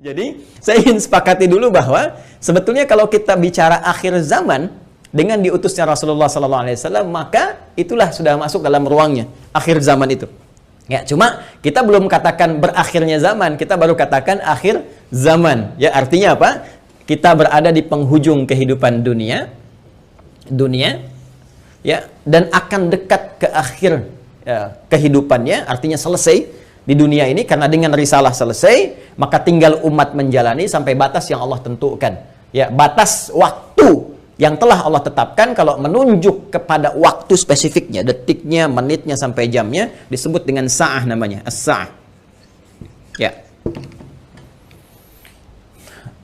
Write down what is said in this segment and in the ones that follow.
Jadi, saya ingin sepakati dulu bahwa sebetulnya kalau kita bicara akhir zaman dengan diutusnya Rasulullah SAW, maka itulah sudah masuk dalam ruangnya akhir zaman itu. Ya, cuma kita belum katakan berakhirnya zaman, kita baru katakan akhir zaman. Ya, artinya apa? Kita berada di penghujung kehidupan dunia, ya, dan akan dekat ke akhir kehidupannya, artinya selesai di dunia ini, karena dengan risalah selesai, maka tinggal umat menjalani sampai batas yang Allah tentukan. Ya, batas waktu yang telah Allah tetapkan, kalau menunjuk kepada waktu spesifiknya, detiknya, menitnya, sampai jamnya, disebut dengan sa'ah namanya, as-sa'ah. Ya.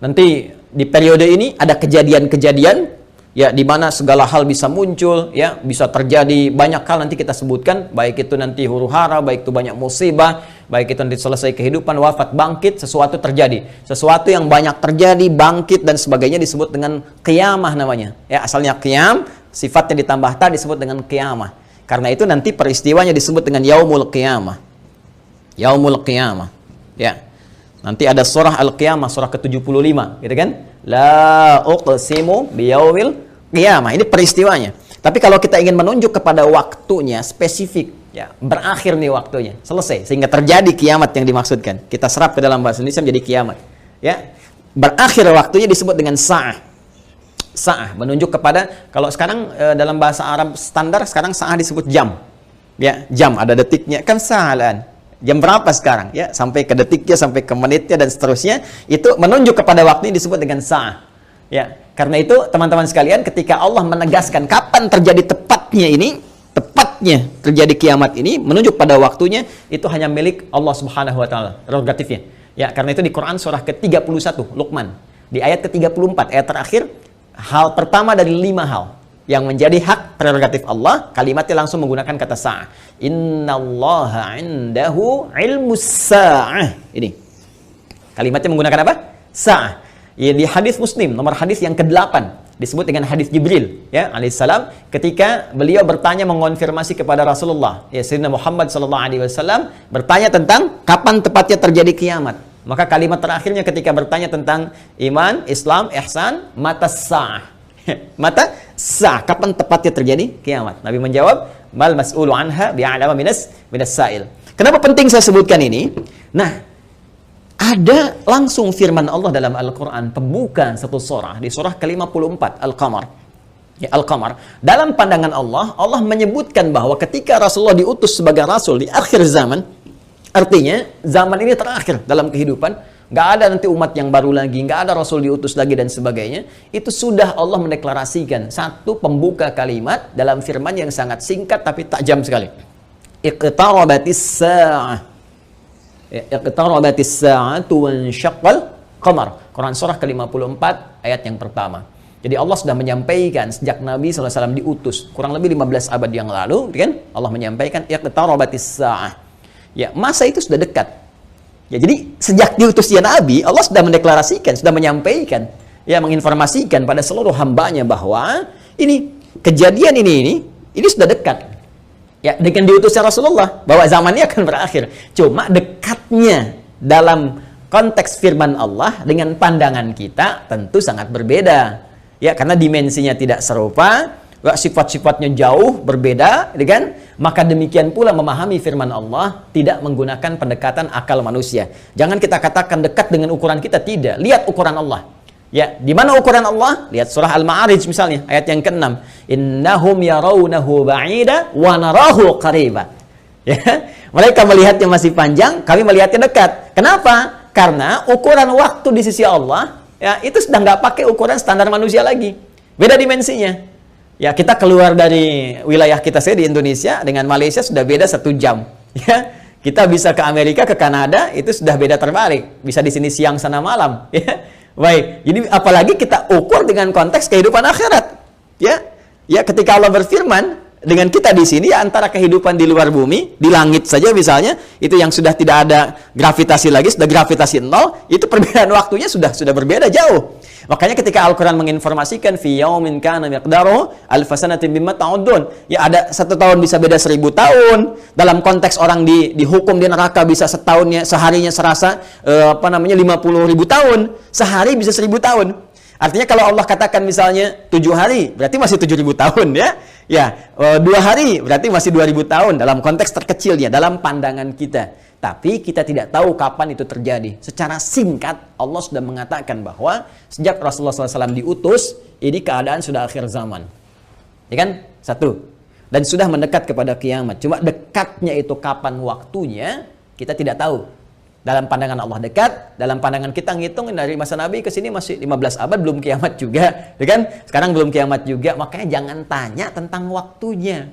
Nanti di periode ini ada kejadian-kejadian, ya, di mana segala hal bisa muncul, ya, bisa terjadi banyak hal nanti kita sebutkan, baik itu nanti huru-hara, baik itu banyak musibah, baik itu nanti selesai kehidupan, wafat, bangkit, sesuatu terjadi. Sesuatu yang banyak terjadi, bangkit dan sebagainya disebut dengan qiyamah namanya. Ya, asalnya qiyam, sifatnya ditambah ta disebut dengan qiyamah. Karena itu nanti peristiwanya disebut dengan yaumul qiyamah. Yaumul qiyamah. Ya. Nanti ada surah Al-Qiyamah, surah ke-75, gitu kan? La uqsimu biyaumil qiyamah. Ini peristiwanya. Tapi kalau kita ingin menunjuk kepada waktunya spesifik, ya, berakhir nih waktunya, selesai, sehingga terjadi kiamat yang dimaksudkan. Kita serap ke dalam bahasa Indonesia menjadi kiamat. Ya, berakhir waktunya disebut dengan sa'ah. Sa'ah menunjuk kepada, kalau sekarang dalam bahasa Arab standar sekarang sa'ah disebut jam. Ya, jam ada detiknya, kan sa'alan. Jam berapa sekarang? Ya, sampai ke detiknya, sampai ke menitnya dan seterusnya, itu menunjuk kepada waktu ini disebut dengan sa'ah. Ya, karena itu teman-teman sekalian, ketika Allah menegaskan kapan terjadi tepatnya terjadi kiamat ini, menunjuk pada waktunya, itu hanya milik Allah Subhanahu wa taala, prerogatifnya. Ya, karena itu di Quran surah ke-31 Luqman, di ayat ke-34, ayat terakhir, hal pertama dari 5 hal yang menjadi hak prerogatif Allah, kalimatnya langsung menggunakan kata sa'ah. Innallaha 'indahu 'ilmus sa'ah. Ini. Kalimatnya menggunakan apa? Sa'ah. Ya, di hadis Muslim, nomor hadis yang ke-8, disebut dengan hadis Jibril, ya, alaihissalam, ketika beliau bertanya mengonfirmasi kepada Rasulullah, ya, Sayyidina Muhammad sallallahu alaihi wasallam, bertanya tentang kapan tepatnya terjadi kiamat. Maka kalimat terakhirnya ketika bertanya tentang iman, Islam, ihsan, mata sa'ah. Mata sah, kapan tepatnya terjadi kiamat? Nabi menjawab, mal mas'ulu anha bi'alama minas sa'il. Kenapa penting saya sebutkan ini? Nah, ada langsung firman Allah dalam Al-Quran, pembuka satu surah, di surah ke-54 Al-Qamar. Ya, Al-Qamar. Dalam pandangan Allah, Allah menyebutkan bahwa ketika Rasulullah diutus sebagai Rasul di akhir zaman, artinya zaman ini terakhir dalam kehidupan, nggak ada nanti umat yang baru lagi, nggak ada Rasul diutus lagi dan sebagainya. Itu sudah Allah mendeklarasikan satu pembuka kalimat dalam firman yang sangat singkat tapi tajam sekali. Iqtarabatis sa'ah. Iqtarabatis sa'atu wansyaqqal qamar. Quran surah ke-54 ayat yang pertama. Jadi Allah sudah menyampaikan sejak Nabi SAW diutus kurang lebih 15 abad yang lalu, kan? Allah menyampaikan iqtarabatis sa'ah. Ya, masa itu sudah dekat. Ya, jadi sejak diutusnya Nabi, Allah sudah mendeklarasikan, sudah menyampaikan, ya, menginformasikan pada seluruh hambanya bahwa ini kejadian ini sudah dekat. Ya, dengan diutusnya Rasulullah, bahwa zaman ini akan berakhir. Cuma dekatnya dalam konteks firman Allah dengan pandangan kita tentu sangat berbeda. Ya, karena dimensinya tidak serupa, sifat-sifatnya jauh berbeda, kan? Maka demikian pula memahami firman Allah tidak menggunakan pendekatan akal manusia. Jangan kita katakan dekat dengan ukuran kita, tidak. Lihat ukuran Allah. Ya, di mana ukuran Allah? Lihat surah Al-Ma'arij misalnya, ayat yang ke-6. Innahum yarawnahu ba'ida wa narahu qariba. Ya, mereka melihatnya masih panjang, kami melihatnya dekat. Kenapa? Karena ukuran waktu di sisi Allah, ya, itu sudah nggak pakai ukuran standar manusia lagi. Beda dimensinya. Ya, kita keluar dari wilayah kita di Indonesia dengan Malaysia sudah beda 1 jam. Ya, kita bisa ke Amerika, ke Kanada, itu sudah beda terbalik. Bisa di sini siang, sana malam. Ya, baik. Jadi apalagi kita ukur dengan konteks kehidupan akhirat. Ya, ya, ketika Allah berfirman, dengan kita di sini ya antara kehidupan di luar bumi, di langit saja misalnya, itu yang sudah tidak ada gravitasi lagi, sudah gravitasi nol, itu perbedaan waktunya sudah berbeda jauh. Makanya ketika Al-Quran menginformasikan fi yaumin kana miqdaruhu alfa sanatin mimma ta'udun, ya ada 1 tahun bisa beda 1000 tahun. Dalam konteks orang dihukum di neraka bisa setahunnya, seharinya serasa 50.000 tahun, sehari bisa 1000 tahun. Artinya kalau Allah katakan misalnya 7 hari, berarti masih 7.000 tahun ya. Ya, 2 hari berarti masih 2.000 tahun dalam konteks terkecilnya, dalam pandangan kita. Tapi kita tidak tahu kapan itu terjadi. Secara singkat, Allah sudah mengatakan bahwa sejak Rasulullah SAW diutus, ini keadaan sudah akhir zaman. Ya kan? 1. Dan sudah mendekat kepada kiamat. Cuma dekatnya itu kapan waktunya, kita tidak tahu. Dalam pandangan Allah dekat, dalam pandangan kita ngitung dari masa Nabi ke sini masih 15 abad, belum kiamat juga, ya kan? Sekarang belum kiamat juga, makanya jangan tanya tentang waktunya.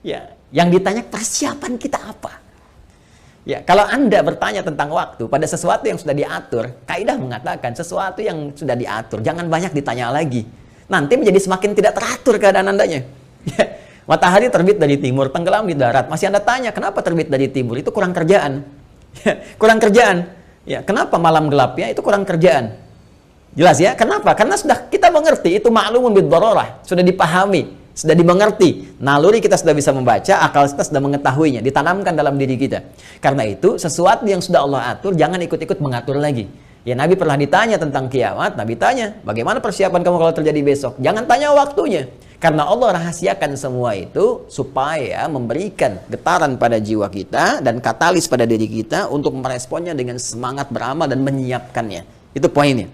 Ya, yang ditanya persiapan kita apa? Ya, kalau Anda bertanya tentang waktu pada sesuatu yang sudah diatur, kaidah mengatakan sesuatu yang sudah diatur, jangan banyak ditanya lagi. Nanti menjadi semakin tidak teratur keadaan Andanya. Ya, matahari terbit dari timur, tenggelam di darat, masih Anda tanya kenapa terbit dari timur? Itu kurang kerjaan. Kurang kerjaan. Ya, kenapa malam gelapnya? Itu kurang kerjaan. Jelas ya? Kenapa? Karena sudah kita mengerti, itu ma'lumun bid-darurah, sudah dipahami, sudah dimengerti. Naluri kita sudah bisa membaca, akal kita sudah mengetahuinya, ditanamkan dalam diri kita. Karena itu, sesuatu yang sudah Allah atur, jangan ikut-ikut mengatur lagi. Ya, Nabi pernah ditanya tentang kiamat, Nabi tanya, bagaimana persiapan kamu kalau terjadi besok? Jangan tanya waktunya. Karena Allah rahasiakan semua itu supaya memberikan getaran pada jiwa kita dan katalis pada diri kita untuk meresponnya dengan semangat beramal dan menyiapkannya. Itu poinnya.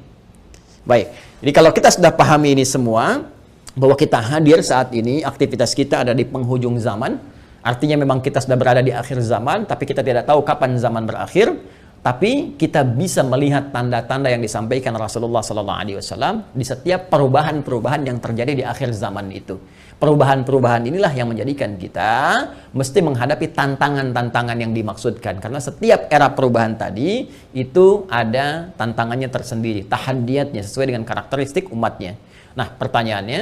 Baik, jadi kalau kita sudah pahami ini semua, bahwa kita hadir saat ini, aktivitas kita ada di penghujung zaman, artinya memang kita sudah berada di akhir zaman, tapi kita tidak tahu kapan zaman berakhir. Tapi kita bisa melihat tanda-tanda yang disampaikan Rasulullah SAW di setiap perubahan-perubahan yang terjadi di akhir zaman itu. Perubahan-perubahan inilah yang menjadikan kita mesti menghadapi tantangan-tantangan yang dimaksudkan. Karena setiap era perubahan tadi itu ada tantangannya tersendiri, tahadiyatnya sesuai dengan karakteristik umatnya. Nah, pertanyaannya,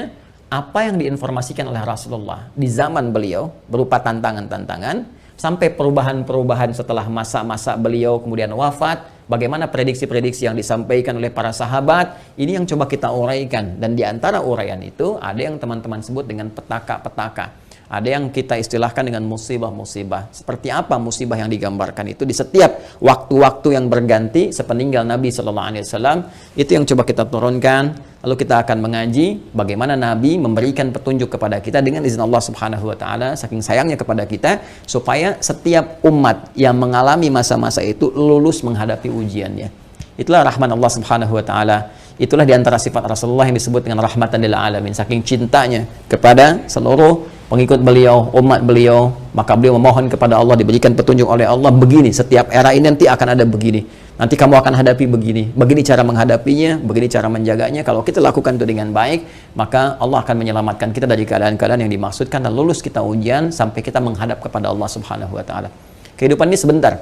apa yang diinformasikan oleh Rasulullah di zaman beliau berupa tantangan-tantangan, sampai perubahan-perubahan setelah masa-masa beliau kemudian wafat, bagaimana prediksi-prediksi yang disampaikan oleh para sahabat, ini yang coba kita uraikan. Dan di antara uraian itu, ada yang teman-teman sebut dengan petaka-petaka. Ada yang kita istilahkan dengan musibah-musibah. Seperti apa musibah yang digambarkan itu di setiap waktu-waktu yang berganti sepeninggal Nabi SAW, itu yang coba kita turunkan. Lalu kita akan mengaji bagaimana Nabi memberikan petunjuk kepada kita dengan izin Allah Subhanahu wa taala, saking sayangnya kepada kita, supaya setiap umat yang mengalami masa-masa itu lulus menghadapi ujiannya. Itulah rahman Allah Subhanahu wa taala. Itulah diantara sifat Rasulullah yang disebut dengan rahmatan lil alamin. Saking cintanya kepada seluruh pengikut beliau, umat beliau, maka beliau memohon kepada Allah diberikan petunjuk oleh Allah, begini, setiap era ini nanti akan ada begini, nanti kamu akan hadapi begini, begini cara menghadapinya, begini cara menjaganya. Kalau kita lakukan itu dengan baik, maka Allah akan menyelamatkan kita dari keadaan-keadaan yang dimaksudkan dan lulus kita ujian sampai kita menghadap kepada Allah Subhanahu wa taala. Kehidupan ini sebentar.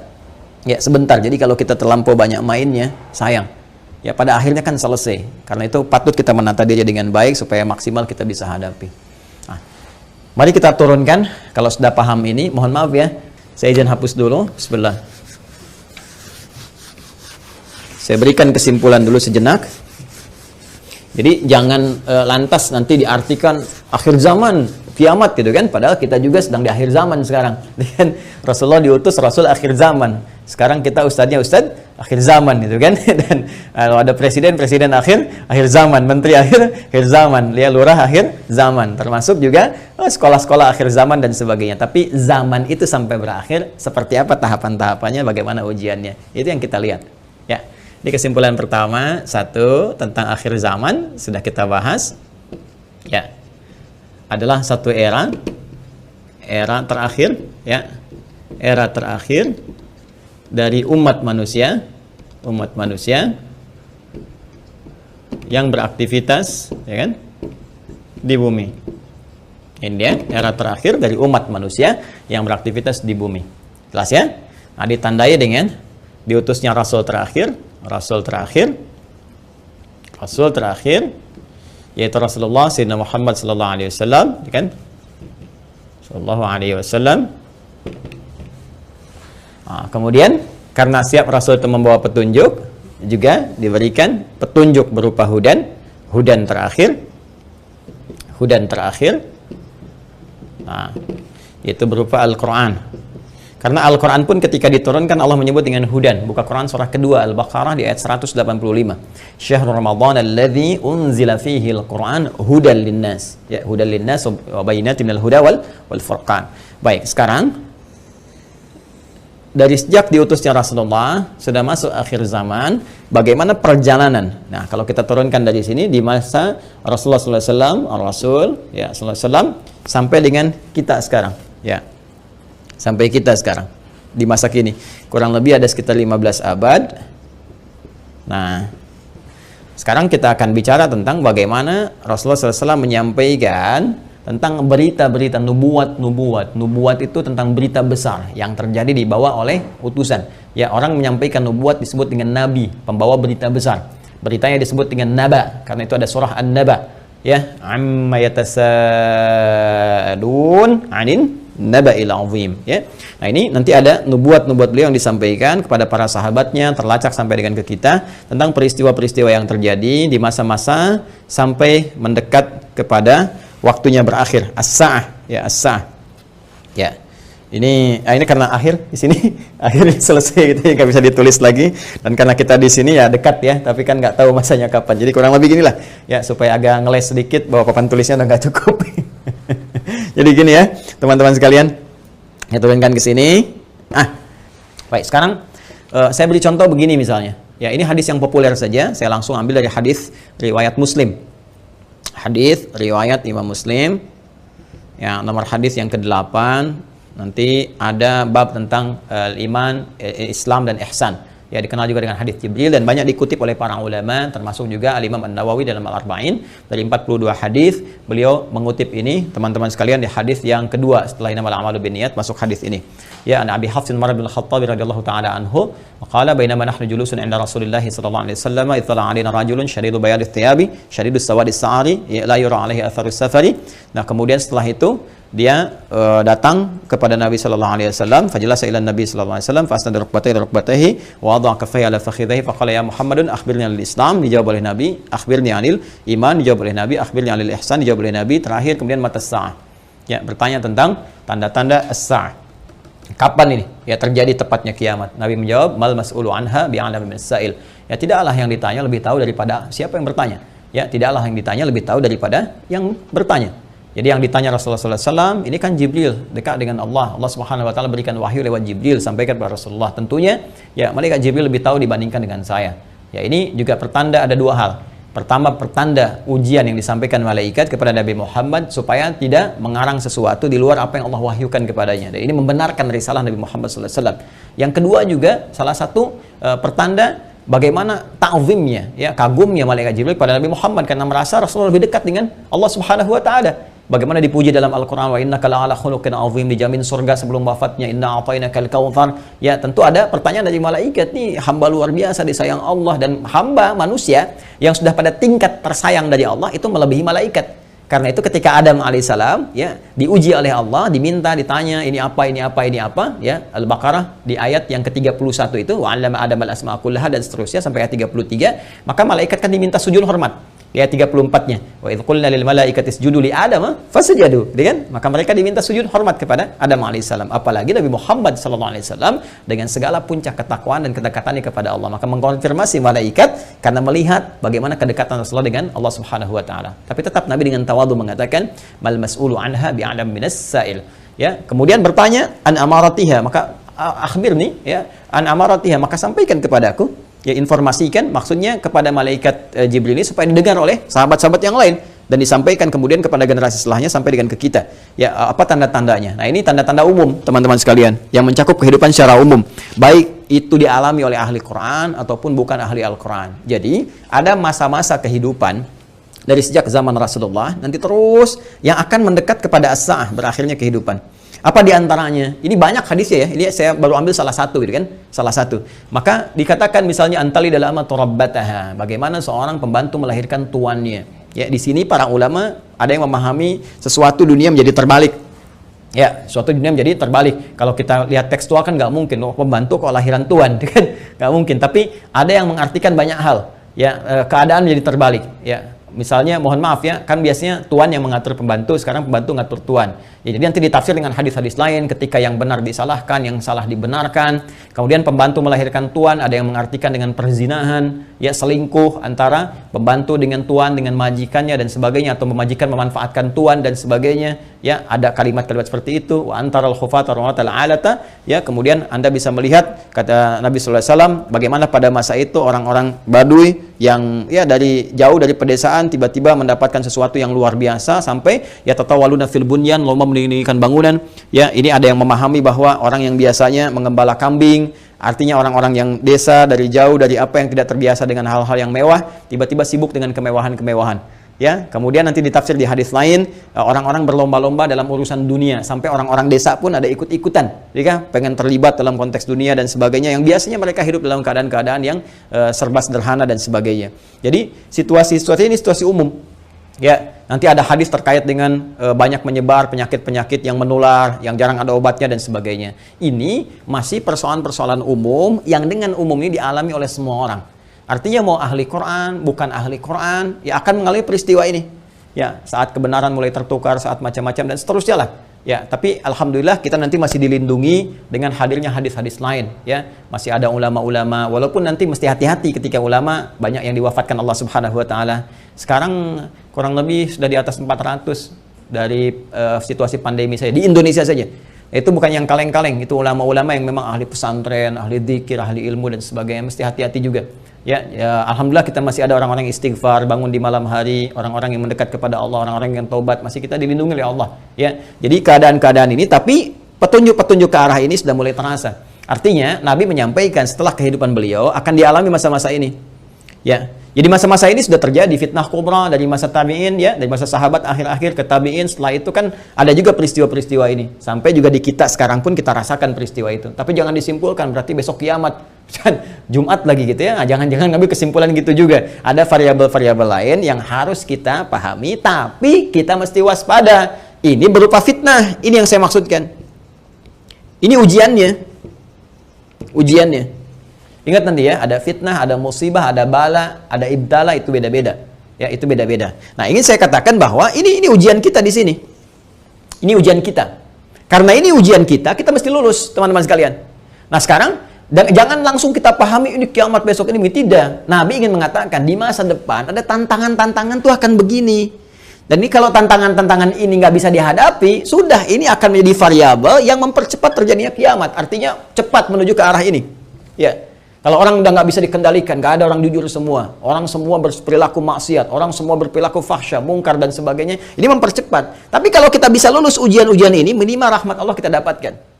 Ya, sebentar. Jadi kalau kita terlampau banyak mainnya, sayang. Ya, pada akhirnya kan selesai. Karena itu patut kita menata diri dengan baik supaya maksimal kita bisa hadapi. Nah, mari kita turunkan. Kalau sudah paham ini, mohon maaf ya, saya izin hapus dulu. Bismillah. Saya berikan kesimpulan dulu sejenak. Jadi jangan lantas nanti diartikan akhir zaman, kiamat gitu kan. Padahal kita juga sedang di akhir zaman sekarang. Rasulullah diutus Rasul akhir zaman. Sekarang kita ustadznya ustadz akhir zaman gitu kan. Dan kalau ada presiden akhir zaman, menteri akhir zaman, lurah akhir zaman, termasuk juga sekolah-sekolah akhir zaman dan sebagainya. Tapi zaman itu sampai berakhir seperti apa tahapan-tahapannya, bagaimana ujiannya, itu yang kita lihat ya. Ini kesimpulan pertama, 1, tentang akhir zaman sudah kita bahas ya, adalah satu era terakhir ya, era terakhir dari umat manusia yang beraktivitas ya kan di bumi. Ini dia era terakhir dari umat manusia yang beraktivitas di bumi. Jelas ya? Nah, ditandai dengan diutusnya rasul terakhir yaitu Rasulullah Sayyidina Muhammad sallallahu alaihi wasallam, kan? sallallahu alaihi wasallam. Kemudian karena siap Rasul itu membawa petunjuk, juga diberikan petunjuk berupa hudan terakhir. Itu berupa Al-Quran. Karena Al-Quran pun ketika diturunkan Allah menyebut dengan hudan. Buka Quran surah kedua Al-Baqarah di ayat 185. Syahrul Ramadan alladzi unzila fihi al-Quran hudan linnas. Ya, hudan linnas wa bayyinatin minal huda wal furqan. Baik, sekarang dari sejak diutusnya Rasulullah sudah masuk akhir zaman, bagaimana perjalanan? Nah, kalau kita turunkan dari sini di masa Rasulullah SAW, sampai dengan kita sekarang, ya, sampai kita sekarang di masa kini, kurang lebih ada sekitar 15 abad. Nah, sekarang kita akan bicara tentang bagaimana Rasulullah SAW menyampaikan tentang berita-berita nubuat. Nubuat itu tentang berita besar yang terjadi dibawa oleh utusan. Ya, orang menyampaikan nubuat disebut dengan nabi, pembawa berita besar. Beritanya disebut dengan naba, karena itu ada surah An-Naba. Ya, amma yatasaalun 'anin naba'il 'azim. Ya. Nah, ini nanti ada nubuat beliau yang disampaikan kepada para sahabatnya, terlacak sampai dengan ke kita tentang peristiwa-peristiwa yang terjadi di masa-masa sampai mendekat kepada waktunya berakhir, as-sa'ah, ya, as-sa'ah. Ya. Ini karena akhir di sini akhirnya selesai gitu, nggak bisa ditulis lagi, dan karena kita di sini ya dekat ya, tapi kan nggak tahu masanya kapan. Jadi kurang lebih ginilah ya, supaya agak ngeles sedikit bahwa papan tulisnya udah nggak cukup. Jadi gini ya, teman-teman sekalian, saya turunkan ke sini. Baik, sekarang saya beri contoh begini misalnya. Ya, ini hadis yang populer saja, saya langsung ambil dari hadis riwayat Muslim. Hadis riwayat Imam Muslim, ya, nomor hadis yang ke-8. Nanti ada bab tentang iman, Islam dan ihsan. Ya, dikenal juga dengan hadis Jibril dan banyak dikutip oleh para ulama, termasuk juga Al-Imam An-Nawawi dalam Al-Arba'in. Dari 42 hadis beliau mengutip ini, teman-teman sekalian, di hadis yang kedua setelah innamal a'malu binniyat, masuk hadis ini. Ya, an Abi Hafs bin Umar bin Al-Khattab radhiyallahu taala anhu, qala bainama nahnu julusun 'inda Rasulillah sallallahu alaihi wasallam, ittala 'alaina rajulun shadidu bayadis thiyabi, shadidus sawadis sa'ari, la yura 'alaihi atharus safari. Nah, kemudian setelah itu dia datang kepada Nabi sallallahu alaihi wasallam, fajalasa ila Nabi sallallahu alaihi wasallam, fasnada rukbatayhi wa wada'a kaffayhi ala fakhidhihi, faqala ya Muhammadun akhbirni anil Islam, dijawab oleh Nabi, akhbirni anil iman, dijawab oleh Nabi, akhbirni anil ihsan, dijawab oleh Nabi, terakhir kemudian mata sa'ah. Ya, bertanya tentang tanda-tanda as-sa'ah. Kapan ini ya terjadi tepatnya kiamat? Nabi menjawab, mal mas'ulu anha bi'alami min as-sa'il. Ya, tidaklah yang ditanya lebih tahu daripada siapa yang bertanya. Ya, tidaklah yang ditanya lebih tahu daripada yang bertanya. Jadi yang ditanya Rasulullah SAW ini kan Jibril, dekat dengan Allah. Allah Subhanahu Wa Taala berikan wahyu lewat Jibril sampaikan kepada Rasulullah. Tentunya ya malaikat Jibril lebih tahu dibandingkan dengan saya. Ya, ini juga pertanda, ada dua hal. Pertama, pertanda ujian yang disampaikan malaikat kepada Nabi Muhammad supaya tidak mengarang sesuatu di luar apa yang Allah wahyukan kepadanya. Dan ini membenarkan risalah Nabi Muhammad SAW. Yang kedua juga salah satu pertanda bagaimana ta'zimnya, ya, kagumnya malaikat Jibril pada Nabi Muhammad karena merasa Rasulullah lebih dekat dengan Allah Subhanahu Wa Taala. Bagaimana dipuji dalam Al-Quran, wa innaka la'ala khuluqin 'azim, dijamin surga sebelum wafatnya, inna a'tainakal kautsar. Ya, tentu ada pertanyaan dari malaikat, nih hamba luar biasa disayang Allah, dan hamba manusia yang sudah pada tingkat tersayang dari Allah itu melebihi malaikat. Karena itu ketika Adam alaihissalam ya diuji oleh Allah, diminta, ditanya ini apa, ya, Al-Baqarah di ayat yang ke-31 itu, wa 'allama Adam al-asma'a kullaha, dan seterusnya sampai ayat 33, maka malaikat kan diminta sujud hormat. Ayat 34-nya, wa idz qulna lil malaikati isjudu li Adam fasajadu, kan? Maka mereka diminta sujud hormat kepada Adam alaihissalam. Apalagi Nabi Muhammad sallallahu alaihi wasallam dengan segala puncak ketakwaan dan kedekatannya kepada Allah, maka mengkonfirmasi malaikat karena melihat bagaimana kedekatan Rasulullah dengan Allah Subhanahu Wa Taala. Tapi tetap Nabi dengan tawadhu mengatakan, mal mas'ulu anha bi'alam minas sa'il. Ya, kemudian bertanya an amaratiha, maka akhbirni, ya, an amaratiha, maka sampaikan kepadaku. Ya, informasikan maksudnya kepada malaikat Jibril ini supaya didengar oleh sahabat-sahabat yang lain dan disampaikan kemudian kepada generasi setelahnya sampai dengan ke kita. Ya, apa tanda-tandanya? Nah, ini tanda-tanda umum teman-teman sekalian yang mencakup kehidupan secara umum, baik itu dialami oleh ahli Quran ataupun bukan ahli Al-Quran. Jadi ada masa-masa kehidupan dari sejak zaman Rasulullah nanti terus yang akan mendekat kepada as-sa'ah, berakhirnya kehidupan. Apa diantaranya? Ini banyak hadisnya ya. Ini saya baru ambil salah satu, gitu kan? Salah satu. Maka dikatakan misalnya antali dalam turabbataha. Bagaimana seorang pembantu melahirkan tuannya. Ya, di sini para ulama ada yang memahami sesuatu dunia menjadi terbalik. Ya, suatu dunia menjadi terbalik. Kalau kita lihat tekstual kan nggak mungkin, oh, pembantu kok lahiran Tuhan, kan nggak mungkin. Tapi ada yang mengartikan banyak hal. Ya, keadaan menjadi terbalik. Ya, misalnya, mohon maaf ya, kan biasanya tuan yang mengatur pembantu, sekarang pembantu ngatur tuan. Ya, jadi nanti ditafsir dengan hadis-hadis lain, ketika yang benar disalahkan, yang salah dibenarkan. Kemudian pembantu melahirkan tuan, ada yang mengartikan dengan perzinahan, ya selingkuh antara pembantu dengan tuan, dengan majikannya dan sebagainya, atau majikan memanfaatkan tuan dan sebagainya. Ya, ada kalimat-kalimat seperti itu. Wa antaral khufata rawatal alata. Ya, kemudian Anda bisa melihat kata Nabi sallallahu alaihi wasallam bagaimana pada masa itu orang-orang Badui yang ya dari jauh dari pedesaan tiba-tiba mendapatkan sesuatu yang luar biasa sampai ya tatawaluna fil bunyan, lomba mendirikan bangunan. Ya, ini ada yang memahami bahwa orang yang biasanya mengembala kambing, artinya orang-orang yang desa dari jauh dari apa yang tidak terbiasa dengan hal-hal yang mewah, tiba-tiba sibuk dengan kemewahan-kemewahan. Ya, kemudian nanti ditafsir di hadis lain, orang-orang berlomba-lomba dalam urusan dunia, sampai orang-orang desa pun ada ikut-ikutan, ya, pengen terlibat dalam konteks dunia dan sebagainya, yang biasanya mereka hidup dalam keadaan-keadaan yang serba sederhana dan sebagainya. Jadi situasi-situasi ini situasi umum. Ya, nanti ada hadis terkait dengan banyak menyebar penyakit-penyakit yang menular, yang jarang ada obatnya dan sebagainya. Ini masih persoalan-persoalan umum yang dengan umum ini dialami oleh semua orang. Artinya mau ahli Quran, bukan ahli Quran, ya akan mengalami peristiwa ini. Ya, saat kebenaran mulai tertukar, saat macam-macam dan seterusnya lah. Ya, tapi alhamdulillah kita nanti masih dilindungi dengan hadirnya hadis-hadis lain. Ya, masih ada ulama-ulama. Walaupun nanti mesti hati-hati ketika ulama banyak yang diwafatkan Allah Subhanahu Wa Taala. Sekarang kurang lebih sudah di atas 400 dari situasi pandemi saya di Indonesia saja. Itu bukan yang kaleng-kaleng, itu ulama-ulama yang memang ahli pesantren, ahli dzikir, ahli ilmu dan sebagainya. Mesti hati-hati juga. Ya, alhamdulillah kita masih ada orang-orang yang istighfar, bangun di malam hari, orang-orang yang mendekat kepada Allah, orang-orang yang taubat, masih kita dilindungi oleh Allah. Ya, jadi keadaan-keadaan ini, tapi petunjuk-petunjuk ke arah ini sudah mulai terasa. Artinya Nabi menyampaikan setelah kehidupan beliau akan dialami masa-masa ini. Ya, jadi masa-masa ini sudah terjadi fitnah kubra dari masa tabi'in, ya, dari masa sahabat akhir-akhir ke tabi'in. Setelah itu kan ada juga peristiwa-peristiwa ini. Sampai juga di kita sekarang pun kita rasakan peristiwa itu. Tapi jangan disimpulkan berarti besok kiamat. Jumat lagi gitu ya. Nah, jangan-jangan ngambil kesimpulan gitu juga. Ada variabel-variabel lain yang harus kita pahami, tapi kita mesti waspada. Ini berupa fitnah. Ini yang saya maksudkan. Ini ujiannya. Ujiannya. Ingat nanti ya, ada fitnah, ada musibah, ada bala, ada ibtala, itu beda-beda. Ya, itu beda-beda. Nah, ingin saya katakan bahwa ini ujian kita di sini. Ini ujian kita. Karena ini ujian kita mesti lulus, teman-teman sekalian. Nah, sekarang jangan langsung kita pahami ini kiamat besok ini, tidak. Nabi ingin mengatakan di masa depan ada tantangan-tantangan tuh akan begini. Dan ini kalau tantangan-tantangan ini nggak bisa dihadapi, sudah ini akan menjadi variabel yang mempercepat terjadinya kiamat. Artinya cepat menuju ke arah ini. Ya. Kalau orang udah nggak bisa dikendalikan, nggak ada orang jujur semua, orang semua berperilaku maksiat, orang semua berperilaku fahsya, mungkar dan sebagainya, ini mempercepat. Tapi kalau kita bisa lulus ujian-ujian ini, minimal rahmat Allah kita dapatkan.